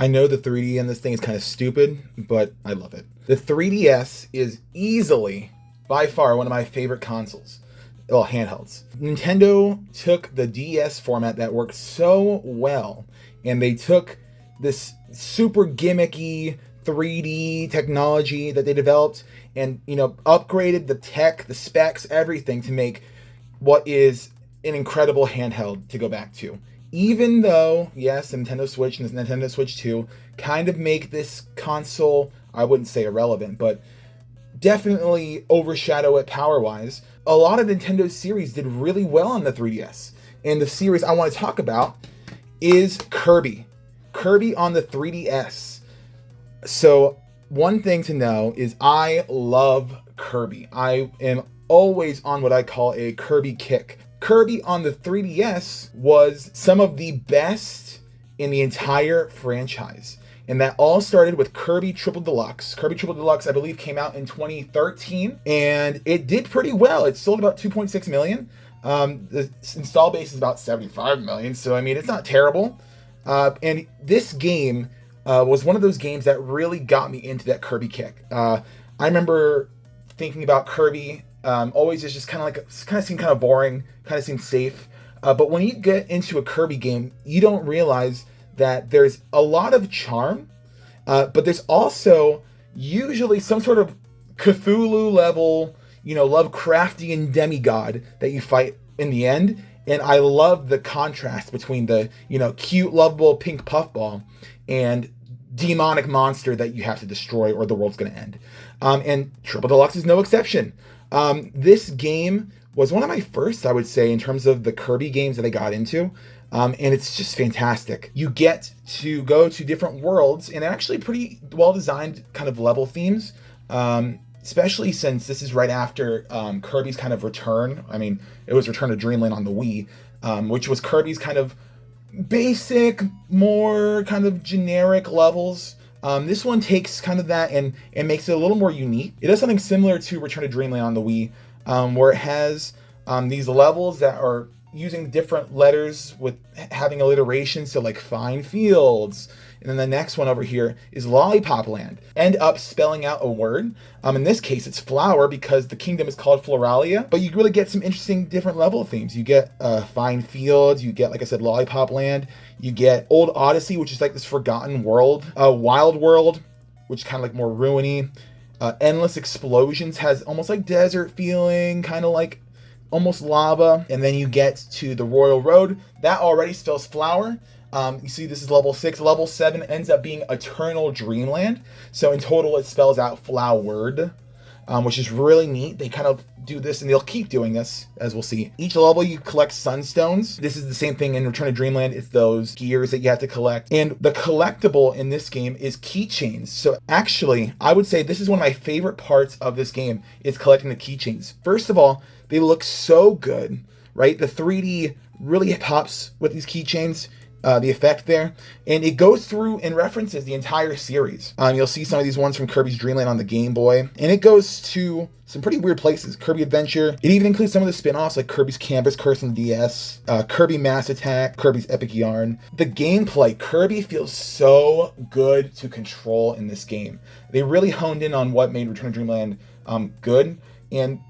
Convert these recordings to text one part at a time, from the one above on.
I know the 3D in this thing is kind of stupid, but I love it. The 3DS is easily, by far, one of my favorite consoles. Well, handhelds. Nintendo took the DS format that worked so well, and they took this super gimmicky 3D technology that they developed and, upgraded the tech, the specs, everything to make what is an incredible handheld to go back to. Even though, yes, the Nintendo Switch and the Nintendo Switch 2 kind of make this console, I wouldn't say irrelevant, but definitely overshadow it power-wise. A lot of Nintendo's series did really well on the 3DS. And the series I want to talk about is Kirby. Kirby on the 3DS. So one thing to know is I love Kirby. I am always on what I call a Kirby kick. Kirby on the 3DS was some of the best in the entire franchise. And that all started with Kirby Triple Deluxe. Kirby Triple Deluxe, I believe, came out in 2013. And it did pretty well. It sold about 2.6 million. The install base is about 75 million. So, I mean, it's not terrible. And this game was one of those games that really got me into that Kirby kick. I remember thinking about Kirby always is just kind of seemed kind of boring, kind of seemed safe. But when you get into a Kirby game, you don't realize that there's a lot of charm, but there's also usually some sort of Cthulhu level, Lovecraftian demigod that you fight in the end. And I love the contrast between the, cute, lovable pink puffball and demonic monster that you have to destroy or the world's going to end. And Triple Deluxe is no exception. This game was one of my first, I would say, in terms of the Kirby games that I got into. And it's just fantastic. You get to go to different worlds and actually pretty well-designed kind of level themes. Especially since this is right after Kirby's kind of return. I mean, it was Return to Dreamland on the Wii, which was Kirby's kind of basic, more kind of generic levels. This one takes kind of that and makes it a little more unique. It does something similar to Return to Dreamland on the Wii, where it has these levels that are using different letters with having alliteration, so like Fine Fields. And then the next one over here is Lollipop Land. End up spelling out a word. In this case, it's flower because the kingdom is called Floralia. But you really get some interesting different level themes. You get Fine Fields. You get, like I said, Lollipop Land. You get Old Odyssey, which is like this forgotten world. Wild World, which is kind of like more ruiny. Endless Explosions has almost like desert feeling, kind of like almost lava. And then you get to the Royal Road. That already spells flower. You see this is level 6. Level 7 ends up being Eternal Dreamland. So in total it spells out flowered, which is really neat. They kind of do this and they'll keep doing this, as we'll see. Each level you collect sunstones. This is the same thing in Return to Dreamland. It's those gears that you have to collect. And the collectible in this game is keychains. So actually, I would say this is one of my favorite parts of this game is collecting the keychains. First of all, they look so good, right? The 3D really pops with these keychains. The effect there, and it goes through and references the entire series. You'll see some of these ones from Kirby's Dream Land on the Game Boy, and it goes to some pretty weird places. Kirby Adventure. It even includes some of the spin-offs like Kirby's Canvas Curse on the DS, Kirby Mass Attack, Kirby's Epic Yarn. The gameplay, Kirby feels so good to control in this game. They really honed in on what made Return to Dreamland good, and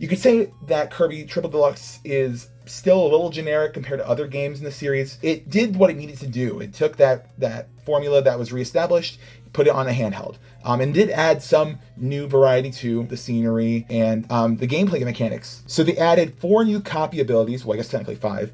you could say that Kirby Triple Deluxe is still a little generic compared to other games in the series. It did what it needed to do. It took that formula that was reestablished, put it on a handheld, and did add some new variety to the scenery and the gameplay mechanics. So they added 4 new copy abilities, well, I guess technically 5.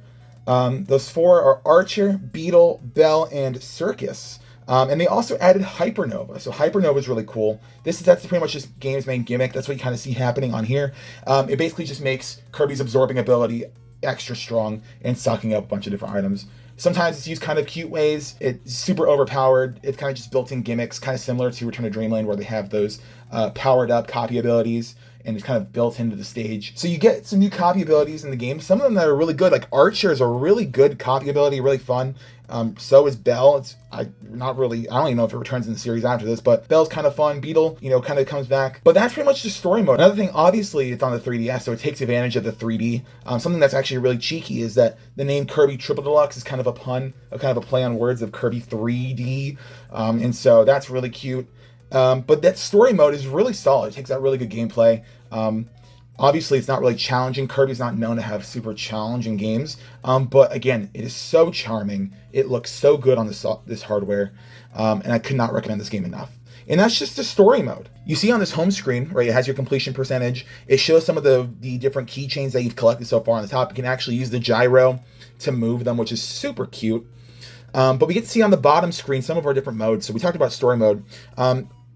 Those 4 are Archer, Beetle, Bell, and Circus. And they also added Hypernova. So Hypernova is really cool. That's pretty much just game's main gimmick. That's what you kind of see happening on here. It basically just makes Kirby's absorbing ability extra strong and sucking up a bunch of different items. Sometimes it's used kind of cute ways. It's super overpowered. It's kind of just built-in gimmicks, kind of similar to Return to Dreamland, where they have those powered up copy abilities. and it's kind of built into the stage. So you get some new copy abilities in the game. Some of them that are really good, like Archer is a really good copy ability, really fun. So is Bell. I don't even know if it returns in the series after this, but Bell's kind of fun. Beetle, kind of comes back. But that's pretty much just story mode. Another thing, obviously, it's on the 3DS, so it takes advantage of the 3D. Something that's actually really cheeky is that the name Kirby Triple Deluxe is kind of a pun, kind of a play on words of Kirby 3D. And so that's really cute. But that story mode is really solid. It takes out really good gameplay. Obviously, it's not really challenging. Kirby's not known to have super challenging games. But again, it is so charming. It looks so good on this hardware. And I could not recommend this game enough. And that's just the story mode. You see on this home screen, right, it has your completion percentage. It shows some of the different keychains that you've collected so far on the top. You can actually use the gyro to move them, which is super cute. But we get to see on the bottom screen some of our different modes. So we talked about story mode.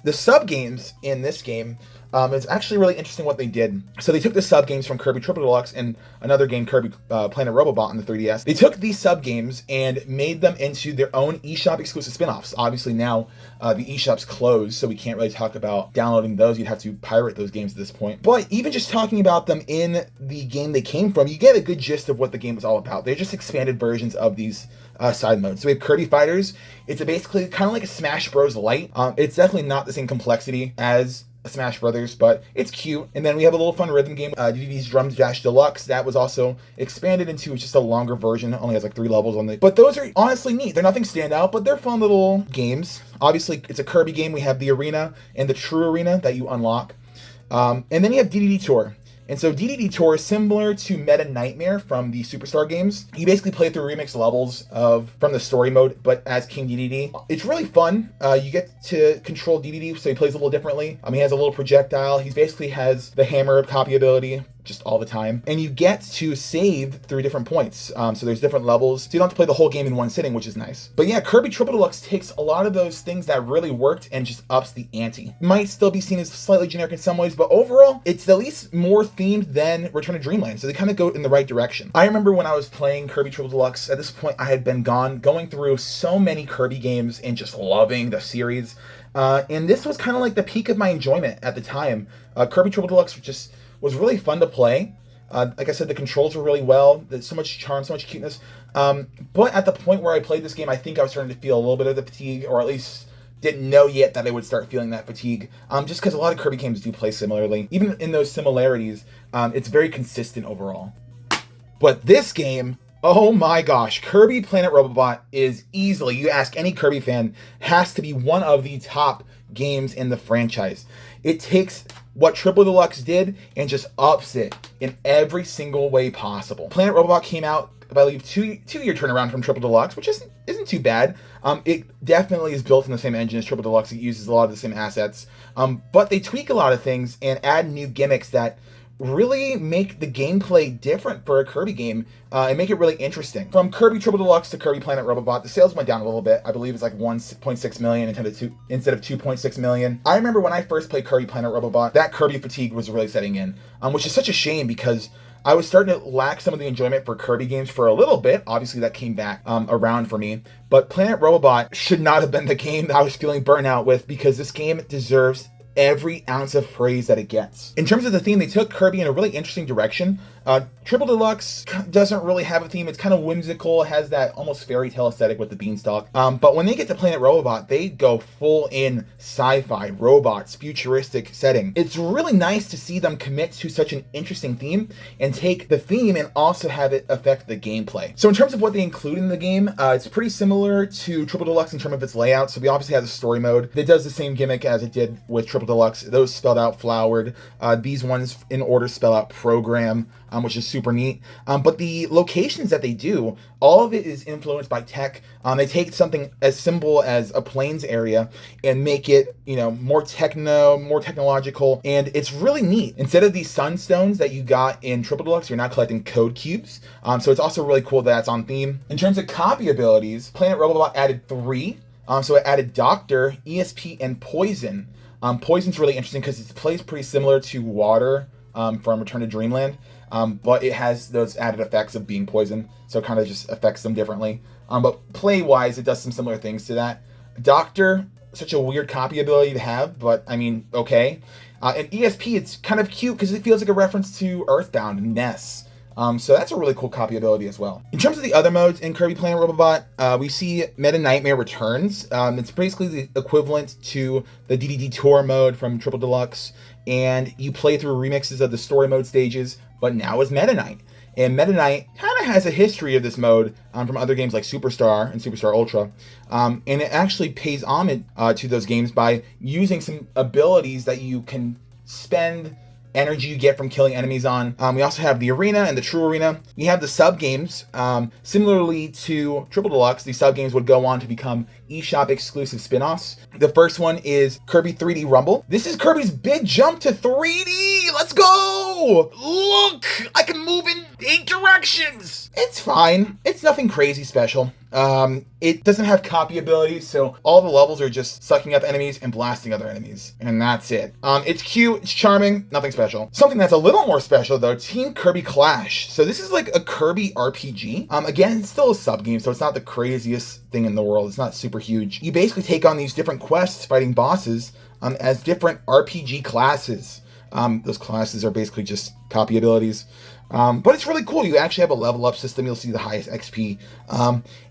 The sub-games in this game, it's actually really interesting what they did. So they took the sub-games from Kirby Triple Deluxe and another game, Kirby Planet Robobot on the 3DS. They took these sub-games and made them into their own eShop exclusive spin-offs. Obviously now the eShop's closed, so we can't really talk about downloading those. You'd have to pirate those games at this point. But even just talking about them in the game they came from, you get a good gist of what the game was all about. They're just expanded versions of these side modes. So we have Kirby Fighters. It's basically kind of like a Smash Bros. Light. It's definitely not the same complexity as Smash Brothers, but it's cute. And then we have a little fun rhythm game, DDD's Drum Dash Deluxe. That was also expanded into just a longer version. It only has like 3 levels on it. But those are honestly neat. They're nothing standout, but they're fun little games. Obviously, it's a Kirby game. We have the arena and the True Arena that you unlock. And then you have DDD Tour. And so DDD Tour is similar to Meta Nightmare from the Superstar games. You basically play through remix levels from the story mode, but as King DDD. It's really fun. You get to control DDD, so he plays a little differently. He has a little projectile. He basically has the hammer copy ability just all the time. And you get to save through different points. So there's different levels. So you don't have to play the whole game in one sitting, which is nice. But yeah, Kirby Triple Deluxe takes a lot of those things that really worked and just ups the ante. Might still be seen as slightly generic in some ways, but overall, it's at least more themed than Return to Dreamland. So they kind of go in the right direction. I remember when I was playing Kirby Triple Deluxe, at this point I had been going through so many Kirby games and just loving the series. And this was kind of like the peak of my enjoyment at the time. Kirby Triple Deluxe was really fun to play. Like I said, the controls were really well. There's so much charm, so much cuteness. But at the point where I played this game, I think I was starting to feel a little bit of the fatigue, or at least didn't know yet that I would start feeling that fatigue. Just because a lot of Kirby games do play similarly. Even in those similarities, it's very consistent overall. But this game, oh my gosh, Kirby Planet Robobot is easily, you ask any Kirby fan, has to be one of the top games in the franchise. It takes what Triple Deluxe did and just ups it in every single way possible. Planet Robobot came out, I believe, two-year turnaround from Triple Deluxe, which isn't too bad. It definitely is built in the same engine as Triple Deluxe. It uses a lot of the same assets, but they tweak a lot of things and add new gimmicks that really make the gameplay different for a Kirby game and make it really interesting. From Kirby Triple Deluxe to Kirby Planet Robobot, the sales went down a little bit. I believe it's like 1.6 million instead of 2.6 million. I remember when I first played Kirby Planet Robobot, that Kirby fatigue was really setting in, which is such a shame because I was starting to lack some of the enjoyment for Kirby games for a little bit. Obviously, that came back around for me. But Planet Robobot should not have been the game that I was feeling burnout with because this game deserves every ounce of praise that it gets. In terms of the theme, they took Kirby in a really interesting direction. Triple Deluxe doesn't really have a theme. It's kind of whimsical. It has that almost fairy tale aesthetic with the beanstalk. But when they get to Planet Robobot, they go full in sci-fi, robots, futuristic setting. It's really nice to see them commit to such an interesting theme and take the theme and also have it affect the gameplay. So in terms of what they include in the game, it's pretty similar to Triple Deluxe in terms of its layout. So we obviously have the story mode that does the same gimmick as it did with Triple Deluxe. Those spelled out flowered. These ones in order spell out program, which is super neat. But the locations that they do, all of it is influenced by tech. They take something as simple as a plains area and make it, more technological, and it's really neat. Instead of these sunstones that you got in Triple Deluxe, you're now collecting code cubes. So it's also really cool that that's on theme. In terms of copy abilities, Planet Robobot added 3. So it added Doctor, ESP, and Poison. Poison's really interesting because it plays pretty similar to Water from Return to Dreamland, but it has those added effects of being poison, so it kind of just affects them differently. But play-wise, it does some similar things to that. Doctor such a weird copy ability to have, but I mean, okay. And ESP, it's kind of cute because it feels like a reference to Earthbound and Ness. So that's a really cool copy ability as well. In terms of the other modes in Kirby Planet Robobot, we see Meta Nightmare Returns. It's basically the equivalent to the DDD Tour mode from Triple Deluxe, and you play through remixes of the story mode stages, but now as Meta Knight. And Meta Knight kind of has a history of this mode from other games like Superstar and Superstar Ultra. And it actually pays homage to those games by using some abilities that you can spend energy you get from killing enemies on. We also have the arena and the true arena. We have the sub games. Similarly to Triple Deluxe, these sub games would go on to become eShop exclusive spin-offs. The first one is Kirby 3D Rumble. This is Kirby's big jump to 3D. Let's go! Look, I can move in 8 directions. It's fine. It's nothing crazy special. It doesn't have copy abilities, so all the levels are just sucking up enemies and blasting other enemies, and that's it. It's cute, it's charming, nothing special. Something that's a little more special though, Team Kirby Clash. So this is like a Kirby RPG. Again, it's still a sub game, so it's not the craziest thing in the world. It's not super huge. You basically take on these different quests fighting bosses as different RPG classes. Those classes are basically just copy abilities. But it's really cool. You actually have a level up system. You'll see the highest XP.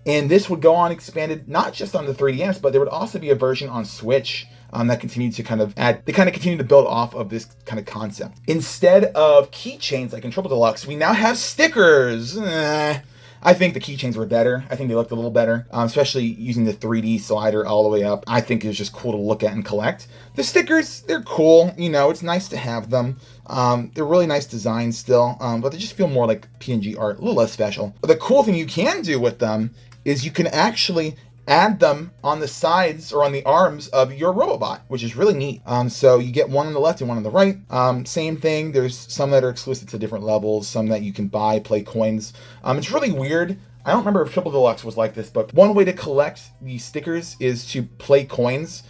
And this would go on expanded not just on the 3DS, but there would also be a version on Switch that continued to continue to build off of this kind of concept. Instead of keychains like in Triple Deluxe, we now have stickers. I think the keychains were better. I think they looked a little better, especially using the 3D slider all the way up. I think it was just cool to look at and collect. The stickers, they're cool. You know, it's nice to have them. They're really nice designs still, but they just feel more like PNG art, a little less special. But the cool thing you can do with them is you can actually add them on the sides or on the arms of your Robobot, which is really neat. So you get one on the left and one on the right. Same thing. There's some that are exclusive to different levels, some that you can buy, play coins. It's really weird. I don't remember if Triple Deluxe was like this, but one way to collect these stickers is to play coins.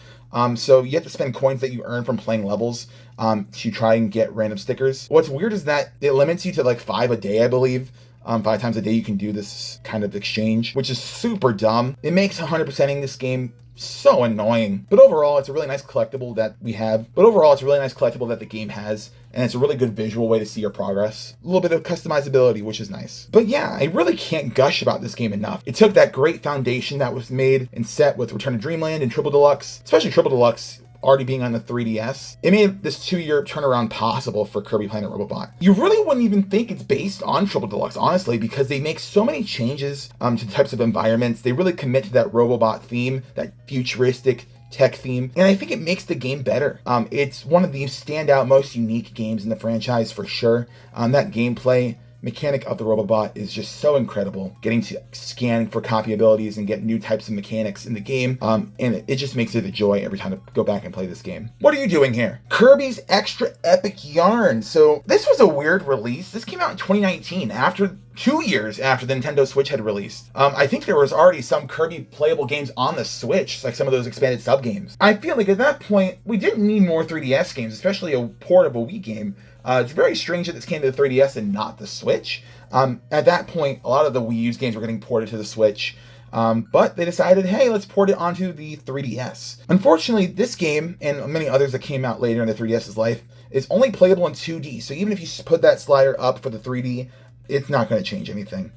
So you have to spend coins that you earn from playing levels to try and get random stickers. What's weird is that it limits you to like 5 a day, I believe. 5 times a day you can do this kind of exchange, which is super dumb. It makes 100%ing this game so annoying. But overall, it's a really nice collectible that we have. The game has, and it's a really good visual way to see your progress. A little bit of customizability, which is nice. But yeah, I really can't gush about this game enough. It took that great foundation that was made and set with Return to Dreamland and Triple Deluxe, especially Triple Deluxe, already being on the 3DS. It made this 2-year turnaround possible for Kirby Planet Robobot. You really wouldn't even think it's based on Triple Deluxe, honestly, because they make so many changes to the types of environments. They really commit to that Robobot theme, that futuristic tech theme, and I think it makes the game better. It's one of the standout, most unique games in the franchise for sure. That gameplay mechanic of the Robobot is just so incredible. Getting to scan for copy abilities and get new types of mechanics in the game, and it just makes it a joy every time to go back and play this game. What are you doing here? Kirby's Extra Epic Yarn. So this was a weird release. This came out in 2019, after 2 years after the Nintendo Switch had released. I think there was already some Kirby playable games on the Switch, like some of those expanded sub games. I feel like at that point, we didn't need more 3DS games, especially a port of a Wii game. It's very strange that this came to the 3DS and not the Switch. At that point, a lot of the Wii U's games were getting ported to the Switch. But they decided, hey, let's port it onto the 3DS. Unfortunately, this game, and many others that came out later in the 3DS's life, is only playable in 2D. So even if you put that slider up for the 3D, it's not going to change anything.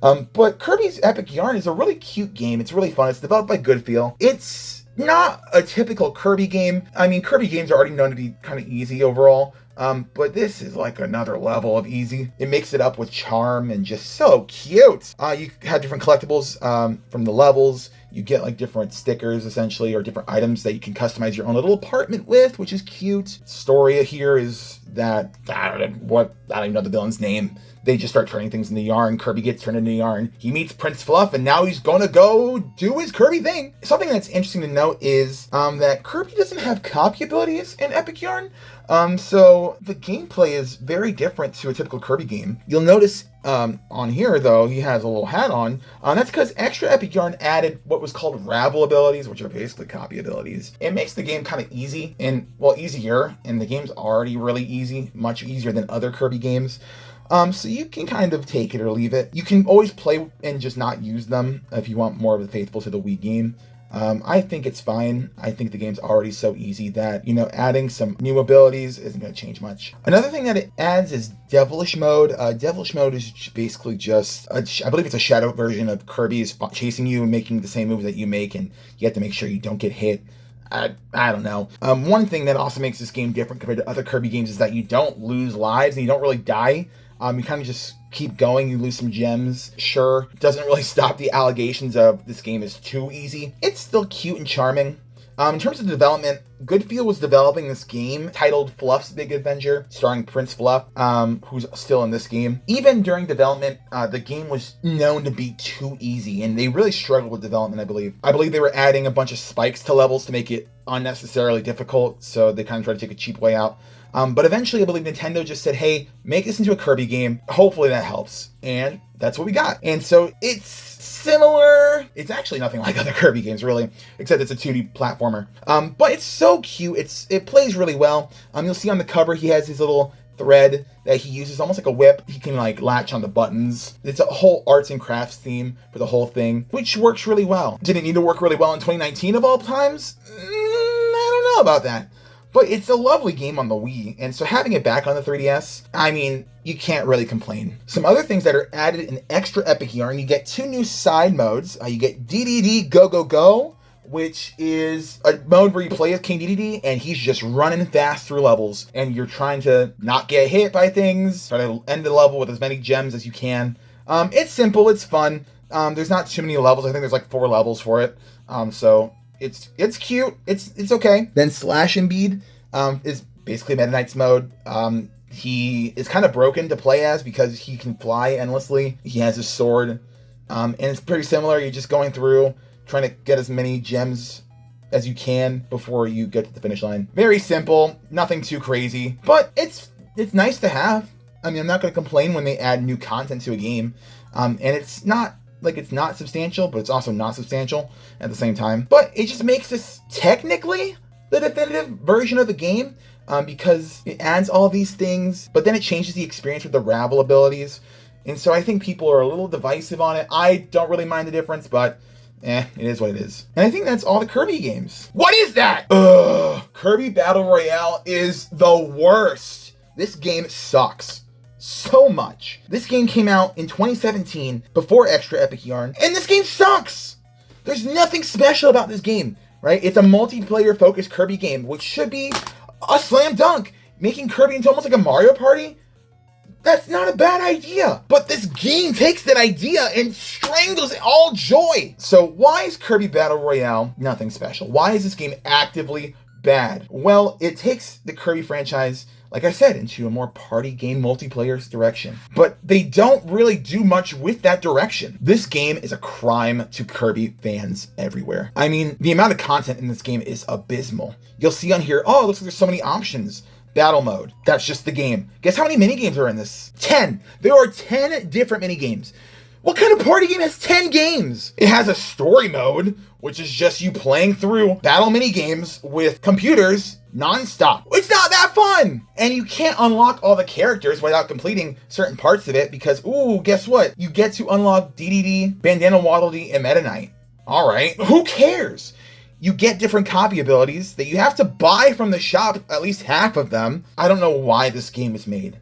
But Kirby's Epic Yarn is a really cute game. It's really fun. It's developed by Goodfeel. It's not a typical Kirby game. I mean, Kirby games are already known to be kind of easy overall. But this is like another level of easy. It makes it up with charm and just so cute. You have different collectibles from the levels. You get like different stickers essentially, or different items that you can customize your own little apartment with, which is cute. Story here is that, I don't even know the villain's name. They just start turning things into yarn. Kirby gets turned into yarn. He meets Prince Fluff, and now he's gonna go do his Kirby thing. Something that's interesting to note is that Kirby doesn't have copy abilities in Epic Yarn. So the gameplay is very different to a typical Kirby game. You'll notice on here, though, he has a little hat on. That's because Extra Epic Yarn added what was called Ravel abilities, which are basically copy abilities. It makes the game kind of easy, and, well, easier, and the game's already really easy, much easier than other Kirby games. So you can kind of take it or leave it. You can always play and just not use them if you want more of a faithful to the Wii game. I think it's fine. I think the game's already so easy that, adding some new abilities isn't going to change much. Another thing that it adds is Devilish Mode. Devilish Mode is basically just, I believe it's a shadow version of Kirby's chasing you and making the same moves that you make, and you have to make sure you don't get hit. I don't know. One thing that also makes this game different compared to other Kirby games is that you don't lose lives and you don't really die. You kind of just keep going, you lose some gems. Sure, doesn't really stop the allegations of this game is too easy. It's still cute and charming. In terms of development, Goodfeel was developing this game titled Fluff's Big Adventure, starring Prince Fluff, who's still in this game. Even during development, the game was known to be too easy, and they really struggled with development, I believe. I believe they were adding a bunch of spikes to levels to make it unnecessarily difficult, so they kind of tried to take a cheap way out. But eventually, I believe Nintendo just said, hey, make this into a Kirby game. Hopefully that helps. And that's what we got. And so it's similar. It's actually nothing like other Kirby games, really, except it's a 2D platformer. But it's so cute. It plays really well. You'll see on the cover, he has his little thread that he uses, almost like a whip. He can latch on the buttons. It's a whole arts and crafts theme for the whole thing, which works really well. Did it need to work really well in 2019 of all times? I don't know about that. But it's a lovely game on the Wii, and so having it back on the 3DS, I mean, you can't really complain. Some other things that are added in extra epic yarn, you get 2 new side modes. You get DDD Go Go Go, which is a mode where you play as King DDD, and he's just running fast through levels, and you're trying to not get hit by things, try to end the level with as many gems as you can. It's simple, it's fun. There's not too many levels. I think there's 4 levels for it. So it's cute. It's okay. Then Slash and Bead is basically Meta Knight's mode. He is kind of broken to play as because he can fly endlessly. He has his sword, and it's pretty similar. You're just going through trying to get as many gems as you can before you get to the finish line. Very simple, nothing too crazy, but it's nice to have. I mean, I'm not going to complain when they add new content to a game, and it's not it's not substantial, but it's also not substantial at the same time. But it just makes this technically the definitive version of the game, because it adds all these things, but then it changes the experience with the Ravel abilities. And so I think people are a little divisive on it. I don't really mind the difference, but it is what it is. And I think that's all the Kirby games. What is that? Kirby Battle Royale is the worst. This game sucks so much. This game came out in 2017 before Extra Epic Yarn, and this game sucks. There's nothing special about this game, right? It's a multiplayer focused Kirby game, which should be a slam dunk. Making Kirby into almost like a Mario Party? That's not a bad idea. But this game takes that idea and strangles all joy. So why is Kirby Battle Royale nothing special? Why is this game actively bad? Well, it takes the Kirby franchise, like I said, into a more party game multiplayer direction. But they don't really do much with that direction. This game is a crime to Kirby fans everywhere. I mean, the amount of content in this game is abysmal. You'll see on here, oh, it looks like there's so many options. Battle mode. That's just the game. Guess how many minigames are in this? 10. There are 10 different minigames. What kind of party game has 10 games? It has a story mode, which is just you playing through battle minigames with computers non-stop. It's not that fun! And you can't unlock all the characters without completing certain parts of it because, ooh, guess what? You get to unlock DDD, Bandana Waddle Dee, and Meta Knight. Alright, who cares? You get different copy abilities that you have to buy from the shop, at least half of them. I don't know why this game was made,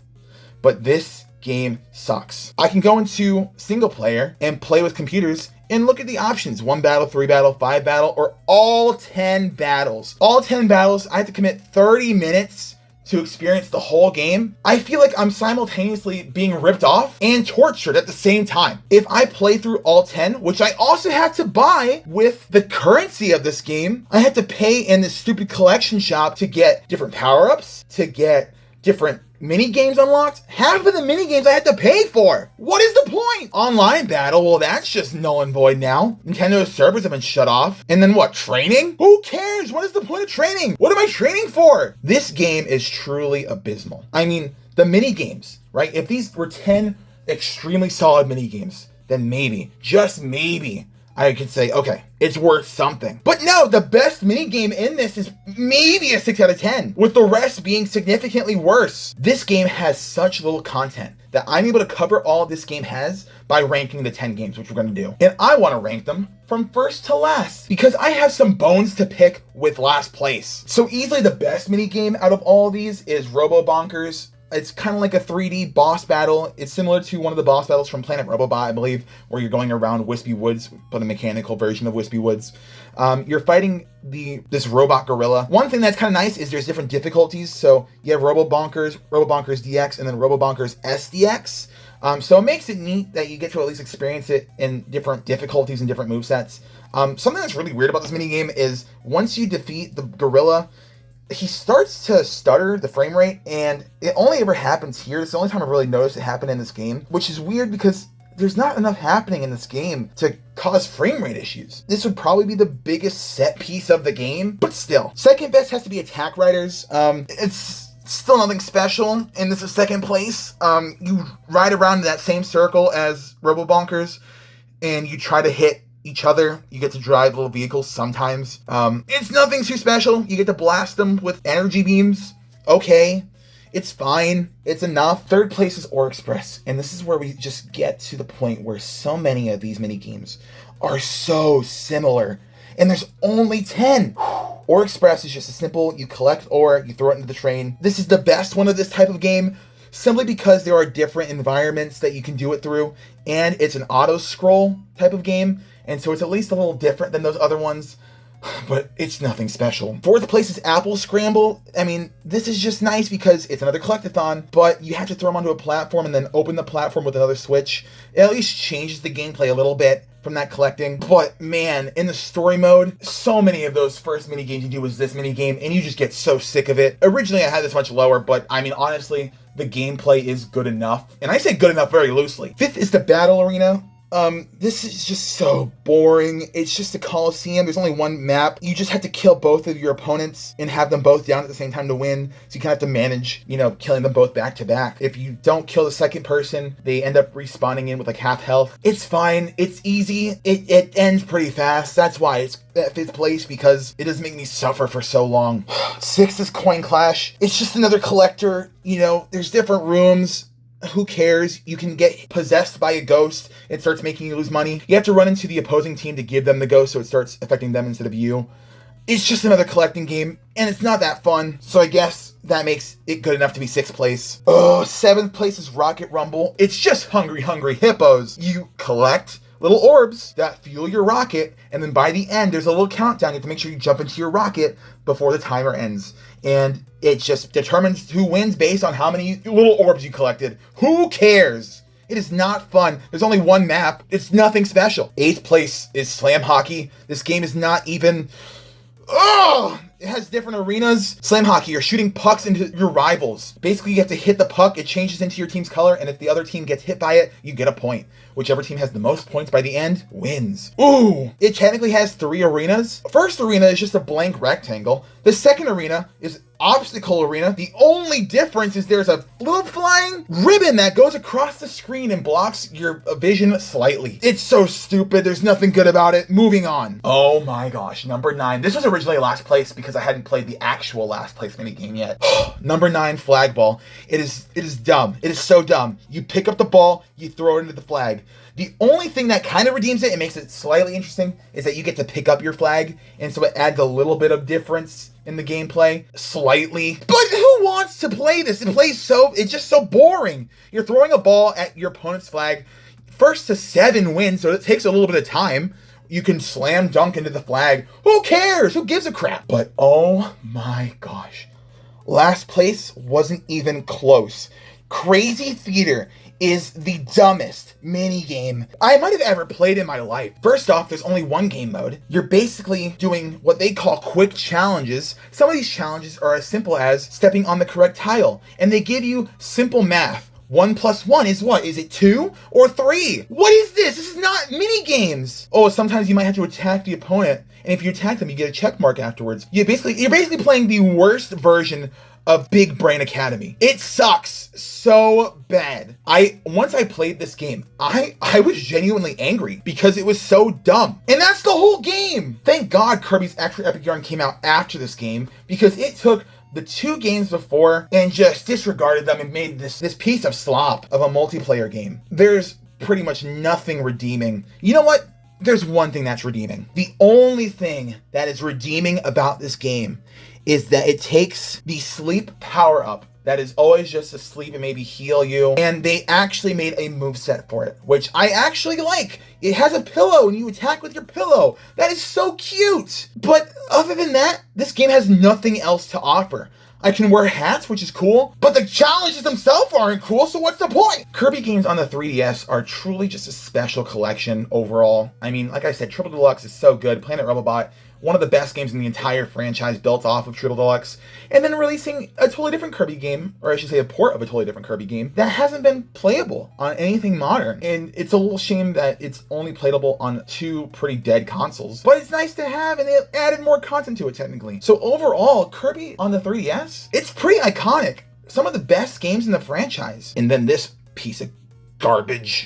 but this game sucks. I can go into single player and play with computers and look at the options. 1 battle, 3 battle, 5 battle, or all 10 battles. All 10 battles, I have to commit 30 minutes to experience the whole game. I feel like I'm simultaneously being ripped off and tortured at the same time. If I play through all 10, which I also had to buy with the currency of this game, I had to pay in this stupid collection shop to get different power-ups, to get different mini games unlocked. Half of the mini games I had to pay for. What is the point? Online battle, well, that's just null and void now. Nintendo's servers have been shut off. And then what, training? Who cares? What is the point of training? What am I training for? This game is truly abysmal. I mean, the mini games, right? If these were 10 extremely solid mini games, then maybe, just maybe, I could say, okay, it's worth something. But no, the best minigame in this is maybe a 6 out of 10, with the rest being significantly worse. This game has such little content that I'm able to cover all this game has by ranking the 10 games, which we're going to do. And I want to rank them from first to last because I have some bones to pick with last place. So easily the best minigame out of all of these is Robo Bonkers. It's kind of like a 3D boss battle. It's similar to one of the boss battles from Planet Robobot, I believe, where you're going around Wispy Woods, but a mechanical version of Wispy Woods. You're fighting this robot gorilla. One thing that's kind of nice is there's different difficulties. So you have Robo Bonkers DX, and then Robo Bonkers SDX. So it makes it neat that you get to at least experience it in different difficulties and different movesets. Something that's really weird about this minigame is once you defeat the gorilla, he starts to stutter the frame rate, and it only ever happens here. It's the only time I've really noticed it happen in this game, which is weird because there's not enough happening in this game to cause frame rate issues. This would probably be the biggest set piece of the game, but still. Second best has to be Attack Riders. It's still nothing special, and this is second place. You ride around in that same circle as Robo Bonkers, and you try to hit each other. You get to drive little vehicles sometimes. It's nothing too special. You get to blast them with energy beams. Okay, it's fine. It's enough. Third place is Ore Express, and this is where we just get to the point where so many of these mini games are so similar, and there's only 10. Ore Express is just a simple, you collect ore, you throw it into the train. This is the best one of this type of game, simply because there are different environments that you can do it through, and it's an auto-scroll type of game, and so it's at least a little different than those other ones, but it's nothing special. Fourth place is Apple Scramble. I mean, this is just nice because it's another collectathon, but you have to throw them onto a platform and then open the platform with another switch. It at least changes the gameplay a little bit from that collecting. But man, in the story mode, so many of those first mini games you do was this mini game, and you just get so sick of it. Originally I had this much lower, but I mean, honestly, the gameplay is good enough. And I say good enough very loosely. Fifth is the Battle Arena. This is just so boring. It's just a Coliseum. There's only one map. You just have to kill both of your opponents and have them both down at the same time to win. So you kind of have to manage, killing them both back to back. If you don't kill the second person, they end up respawning in with like half health. It's fine. It's easy. It ends pretty fast. That's why it's at fifth place, because it doesn't make me suffer for so long. Sixth is Coin Clash. It's just another collector. There's different rooms. Who cares? You can get possessed by a ghost. It starts making you lose money. You have to run into the opposing team to give them the ghost, so it starts affecting them instead of you. It's just another collecting game, and it's not that fun. So I guess that makes it good enough to be sixth place. Oh, seventh place is Rocket Rumble. It's just hungry hippos. You collect little orbs that fuel your rocket, and then by the end, there's a little countdown. You have to make sure you jump into your rocket before the timer ends. And it just determines who wins based on how many little orbs you collected. Who cares? It is not fun. There's only one map. It's nothing special. Eighth place is Slam Hockey. This game is not even... It has different arenas. Slam Hockey, you're shooting pucks into your rivals. Basically, you have to hit the puck, it changes into your team's color, and if the other team gets hit by it, you get a point. Whichever team has the most points by the end wins. Ooh! It technically has 3 arenas. First arena is just a blank rectangle. The second arena is Obstacle Arena. The only difference is there's a little flying ribbon that goes across the screen and blocks your vision slightly. It's so stupid. There's nothing good about it. Moving on. Oh my gosh. Number 9. This was originally last place because I hadn't played the actual last place minigame yet. Number 9, Flag Ball. It is dumb. It is so dumb. You pick up the ball, you throw it into the flag. The only thing that kind of redeems it and makes it slightly interesting is that you get to pick up your flag, and so it adds a little bit of difference in the gameplay, slightly. But who wants to play this? It's just so boring. You're throwing a ball at your opponent's flag. First to 7 wins, so it takes a little bit of time. You can slam dunk into the flag. Who cares? Who gives a crap? But oh my gosh. Last place wasn't even close. Crazy Theater is the dumbest minigame I might have ever played in my life. First off, there's only one game mode. You're basically doing what they call quick challenges. Some of these challenges are as simple as stepping on the correct tile, and they give you simple math. 1 plus 1 is what? Is it 2 or 3? What is this? This is not mini games. Oh, sometimes you might have to attack the opponent, and if you attack them, you get a check mark afterwards. You're basically playing the worst version of Big Brain Academy. It sucks so bad. Once I played this game, I was genuinely angry because it was so dumb. And that's the whole game. Thank God Kirby's Extra Epic Yarn came out after this game, because it took the 2 games before and just disregarded them and made this piece of slop of a multiplayer game. There's pretty much nothing redeeming. You know what? There's one thing that's redeeming. The only thing that is redeeming about this game is that it takes the sleep power-up that is always just to sleep and maybe heal you, and they actually made a moveset for it, which I actually like. It has a pillow and you attack with your pillow. That is so cute. But other than that, this game has nothing else to offer. I can wear hats, which is cool, but the challenges themselves aren't cool, so what's the point? Kirby games on the 3DS are truly just a special collection overall. I mean, like I said, Triple Deluxe is so good. Planet Robobot, one of the best games in the entire franchise built off of Triple Deluxe, and then releasing a totally different Kirby game, or I should say a port of a totally different Kirby game, that hasn't been playable on anything modern. And it's a little shame that it's only playable on 2 pretty dead consoles, but it's nice to have, and they added more content to it technically. So overall, Kirby on the 3DS, it's pretty iconic. Some of the best games in the franchise. And then this piece of garbage.